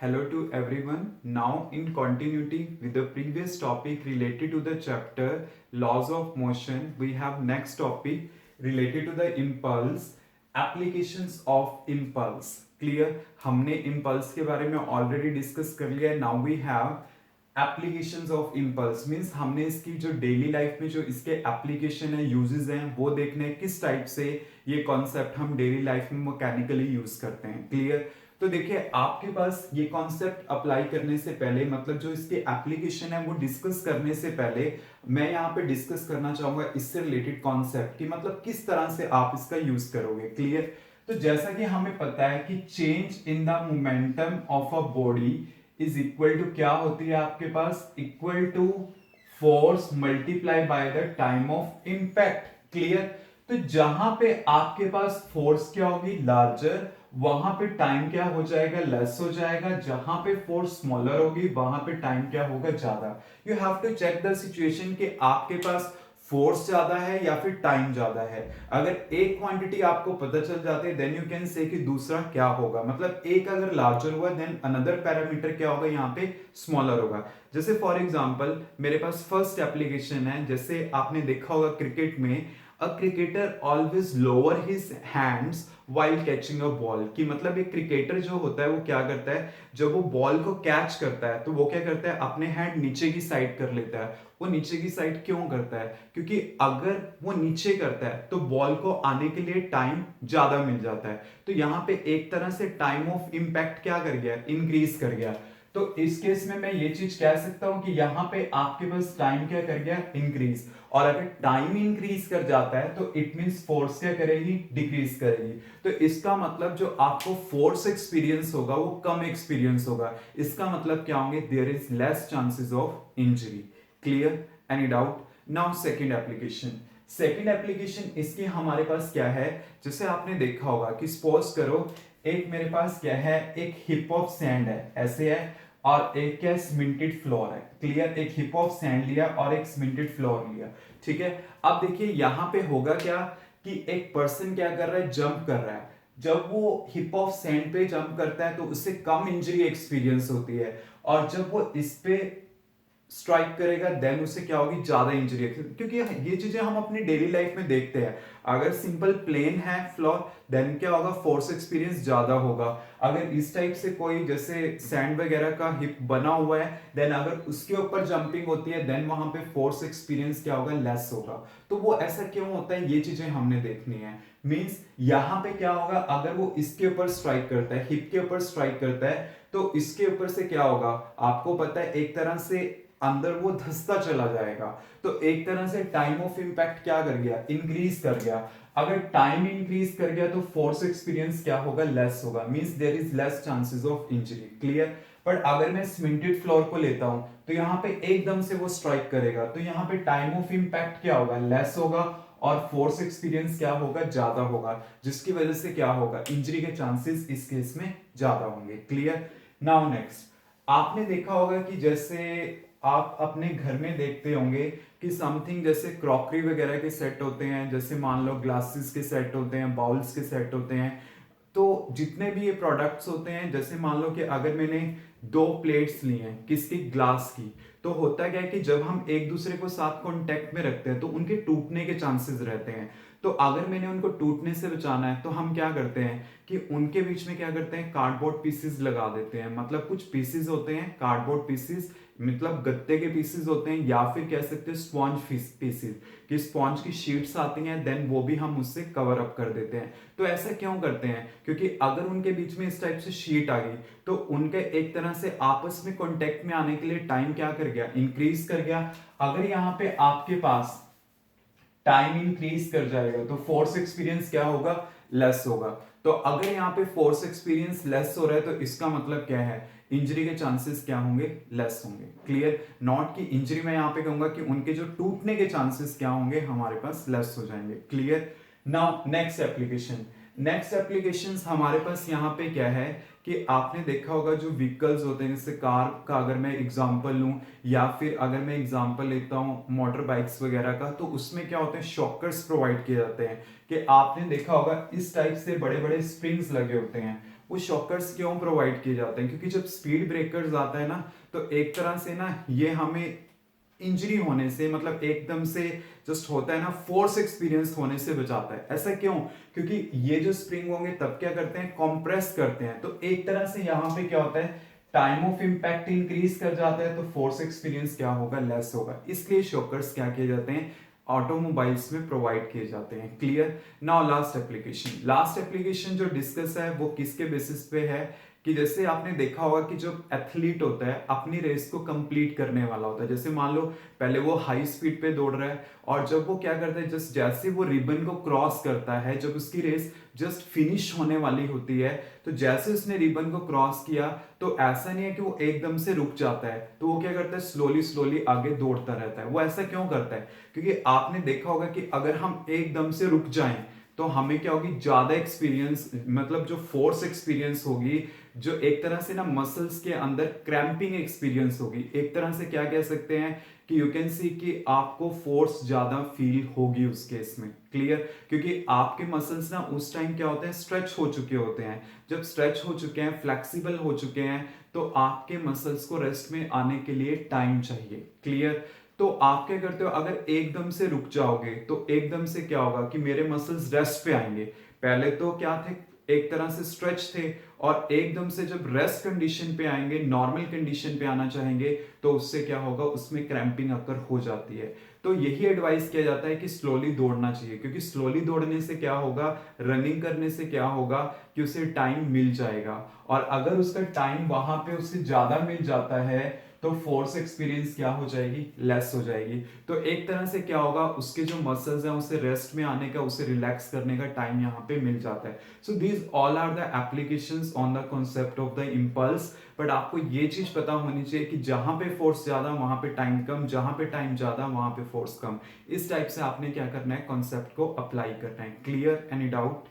Hello to everyone. Now, in continuity with the previous topic related to the chapter laws of motion, we have next topic related to the impulse, applications of impulse. Clear? हमने impulse के बारे में already discuss कर लिया है. Now we have applications of impulse means हमने इसकी जो डेली लाइफ में जो इसके एप्लीकेशन है यूजेस हैं वो देखने हैं किस टाइप से ये कॉन्सेप्ट हम डेली लाइफ में मैकेनिकली यूज करते हैं. क्लियर? तो देखिए आपके पास ये कॉन्सेप्ट अप्लाई करने से पहले मतलब जो इसके एप्लीकेशन है वो डिस्कस करने से पहले मैं यहाँ पे डिस्कस करना चाहूंगा इससे रिलेटेड कॉन्सेप्ट कि मतलब किस तरह से आप इसका यूज करोगे. क्लियर? तो जैसा कि हमें पता है कि change in the momentum of a body is equal to क्या होती है आपके पास equal to force multiply by the time of impact. Clear? तो जहां पे आपके पास फोर्स क्या होगी लार्जर वहां पे टाइम क्या हो जाएगा लेस हो जाएगा. जहां पे फोर्स स्मॉलर होगी वहां पे टाइम क्या होगा ज्यादा. You have to check the situation कि आपके पास फोर्स ज्यादा है या फिर टाइम ज्यादा है. अगर एक क्वांटिटी आपको पता चल जाती है देन यू कैन से कि दूसरा क्या होगा. मतलब एक अगर लार्जर हुआ देन अनदर पैरामीटर क्या होगा यहाँ पे स्मॉलर होगा. जैसे फॉर एग्जांपल मेरे पास फर्स्ट एप्लीकेशन है. जैसे आपने देखा होगा क्रिकेट में a cricketer always lower his hands while catching a ball. कि मतलब एक क्रिकेटर जो होता है वो क्या करता है जब वो बॉल को कैच करता है तो वो क्या करता है अपने हैंड नीचे की साइड कर लेता है. वो नीचे की साइड क्यों करता है? क्योंकि अगर वो नीचे करता है तो बॉल को आने के लिए टाइम ज्यादा मिल जाता है. तो यहाँ पे एक तरह से टाइम ऑफ इंपैक्ट क्या कर गया इंक्रीज कर गया. तो इस केस में मैं ये चीज कह सकता हूं कि यहाँ पे आपके पास टाइम क्या कर गया इंक्रीज. और अगर टाइम इंक्रीज कर जाता है तो इट मींस फोर्स क्या करेगी डिक्रीज करेगी. तो इसका मतलब जो आपको फोर्स एक्सपीरियंस होगा वो कम एक्सपीरियंस होगा. इसका मतलब क्या होंगे there is less chances of injury. Clear? Any doubt? Now second application. Second application इसकी हमारे पास क्या है जैसे आपने देखा होगा कि सपोज करो एक मेरे पास क्या है एक हिप ऑफ सैंड है ऐसे है और एक क्या सीमेंटेड फ्लोर है. क्लियर? एक हिप ऑफ सैंड लिया और एक सीमेंटेड फ्लोर लिया. ठीक है. अब देखिए यहां पे होगा क्या कि एक पर्सन क्या कर रहा है जंप कर रहा है. जब वो हिप ऑफ सैंड पे जंप करता है तो उससे कम इंजरी एक्सपीरियंस होती है और जब वो इस पे स्ट्राइक करेगा देन उसे क्या होगी ज्यादा इंजरी. क्योंकि ये चीजें हम अपनी डेली लाइफ में देखते हैं. अगर सिंपल प्लेन है फ्लोर देन क्या होगा फोर्स एक्सपीरियंस ज्यादा होगा. अगर इस टाइप से कोई जैसे सैंड वगैरह का हिप बना हुआ है देन अगर उसके ऊपर जंपिंग होती है देन वहां पे फोर्स एक्सपीरियंस क्या होगा लेस होगा. तो वो ऐसा क्यों होता है ये चीजें हमने देखनी है. मींस यहां पे क्या होगा अगर वो इसके ऊपर स्ट्राइक करता है हिप के ऊपर स्ट्राइक करता है तो इसके ऊपर से क्या होगा आपको पता है एक तरह से अंदर वो धंसता चला जाएगा. तो एक तरह से टाइम ऑफ इंपैक्ट क्या कर गया इंक्रीज कर गया. अगर टाइम इंक्रीज कर गया तो फोर्स एक्सपीरियंस क्या होगा लेस होगा. Means there is less chances of injury. Clear? But अगर मैं सीमेंटेड फ्लोर को लेता हूं तो यहां पे एकदम से वो स्ट्राइक करेगा तो यहां पे टाइम ऑफ इंपैक्ट क्या होगा लेस होगा और फोर्स एक्सपीरियंस क्या होगा ज्यादा होगा जिसकी वजह से क्या होगा इंजरी के चांसेस इस केस में ज्यादा होंगे. क्लियर? नाउ नेक्स्ट आपने देखा होगा कि जैसे आप अपने घर में देखते होंगे कि समथिंग जैसे क्रॉकरी वगैरह के सेट होते हैं. जैसे मान लो ग्लासेस के सेट होते हैं बाउल्स के सेट होते हैं. तो जितने भी ये प्रोडक्ट्स होते हैं जैसे मान लो कि अगर मैंने दो प्लेट्स ली हैं किसकी ग्लास की तो होता क्या है कि जब हम एक दूसरे को साथ कांटेक्ट में रखते हैं तो उनके टूटने के चांसेस रहते हैं. तो अगर मैंने उनको टूटने से बचाना है तो हम क्या करते हैं कि उनके बीच में क्या करते हैं कार्डबोर्ड पीसेस लगा देते हैं. मतलब कुछ पीसेस होते हैं कार्डबोर्ड पीसेस मतलब गत्ते के पीसेस होते हैं या फिर कह सकते हैं स्पॉन्ज पीसेस कि स्पॉन्ज की शीट्स आती हैं देन वो भी हम उससे कवर अप कर देते हैं. तो ऐसा क्यों करते हैं क्योंकि अगर उनके बीच में इस टाइप से शीट आ गई तो उनके एक तरह से आपस में कांटेक्ट में आने के लिए टाइम क्या कर गया इंक्रीज कर गया. अगर यहाँ पे आपके पास टाइम इंक्रीज कर जाएगा तो फोर्स एक्सपीरियंस क्या होगा लेस होगा. तो अगर यहाँ पे फोर्स एक्सपीरियंस लेस हो रहा है तो इसका मतलब क्या है इंजरी के चांसेस क्या होंगे लेस होंगे. क्लियर? नॉट कि इंजरी में यहाँ पे कहूंगा कि उनके जो टूटने के चांसेस क्या होंगे हमारे पास लेस हो जाएंगे. Clear? Now next application. Next application हमारे पास यहाँ पे क्या है कि आपने देखा होगा जो व्हीकल्स होते हैं जैसे कार का अगर मैं एग्जांपल लूं या फिर अगर मैं एग्जांपल लेता हूं मोटर बाइक्स वगैरह का तो उसमें क्या होते हैं शॉकर्स प्रोवाइड किए जाते हैं. कि आपने देखा होगा इस टाइप से बड़े बड़े स्प्रिंग्स लगे होते हैं. वो शॉकर्स क्यों प्रोवाइड किए जाते हैं? क्योंकि जब स्पीड ब्रेकर्स आता है ना, तो एक तरह से ना ये हमें इंजरी होने से, मतलब एकदम से जस्ट होता है ना, फोर्स एक्सपीरियंस होने से बचाता है। ऐसा क्यों? क्योंकि ये जो स्प्रिंग होंगे तब क्या करते हैं, कंप्रेस करते हैं, तो एक तरह से यहाँ पे क्या होता है, टाइम ऑफ इंपैक्ट इंक्रीज कर जाता है, तो फोर्स एक्सपीरियंस क्या होगा, लेस होगा। इसलिए शॉकर्स क्या किए जाते हैं, ऑटोमोबाइल्स में प्रोवाइड किए जाते हैं। क्लियर? नाउ लास्ट एप्लीकेशन जो डिस्कस है वो किसके बेसिस पे है, कि जैसे आपने देखा होगा कि जो एथलीट होता है अपनी रेस को कंप्लीट करने वाला होता है, जैसे मान लो पहले वो हाई स्पीड पे दौड़ रहा है, और जब वो क्या करता है, जस्ट जैसे वो रिबन को क्रॉस करता है, जब उसकी रेस जस्ट फिनिश होने वाली होती है, तो जैसे उसने रिबन को क्रॉस किया, तो ऐसा नहीं है कि वो एकदम से रुक जाता है, तो वो क्या करता है, स्लोली स्लोली आगे दौड़ता रहता है। वो ऐसा क्यों करता है? क्योंकि आपने देखा होगा कि अगर हम एकदम से रुक जाएं तो हमें क्या होगी, ज्यादा एक्सपीरियंस, मतलब जो फोर्स एक्सपीरियंस होगी, जो एक तरह से ना मसल्स के अंदर क्रैम्पिंग एक्सपीरियंस होगी, एक तरह से क्या कह सकते हैं कि यू कैन सी कि आपको फोर्स ज्यादा फील होगी उस केस में। क्लियर? क्योंकि आपके मसल्स ना उस टाइम क्या होते हैं, स्ट्रेच हो चुके होते हैं। जब स्ट्रेच हो चुके हैं, फ्लेक्सिबल हो चुके हैं, तो आपके मसल्स को रेस्ट में आने के लिए टाइम चाहिए। क्लियर? तो आप क्या करते हो, अगर एकदम से रुक जाओगे तो एकदम से क्या होगा कि मेरे मसल्स रेस्ट पे आएंगे। पहले तो क्या थे, एक तरह से स्ट्रेच थे, और एकदम से जब रेस्ट कंडीशन पे आएंगे, नॉर्मल कंडीशन पे आना चाहेंगे, तो उससे क्या होगा, उसमें क्रैम्पिंग अकर हो जाती है। तो यही एडवाइस किया जाता है कि स्लोली दौड़ना चाहिए, क्योंकि स्लोली दौड़ने से क्या होगा, रनिंग करने से क्या होगा कि उसे टाइम मिल जाएगा, और अगर उसका टाइम वहां पे उससे ज्यादा मिल जाता है तो फोर्स एक्सपीरियंस क्या हो जाएगी, लेस हो जाएगी। तो एक तरह से क्या होगा, उसके जो मसल्स हैं उसे रेस्ट में आने का, उसे रिलैक्स करने का टाइम यहाँ पे मिल जाता है। So these all are the applications on the concept of the impulse. But आपको ये चीज पता होनी चाहिए कि जहां पे फोर्स ज्यादा वहां पे टाइम कम, जहां पे टाइम ज्यादा वहां पे फोर्स कम। इस टाइप से आपने क्या करना है, कॉन्सेप्ट को अप्लाई करना है। क्लियर? Any doubt?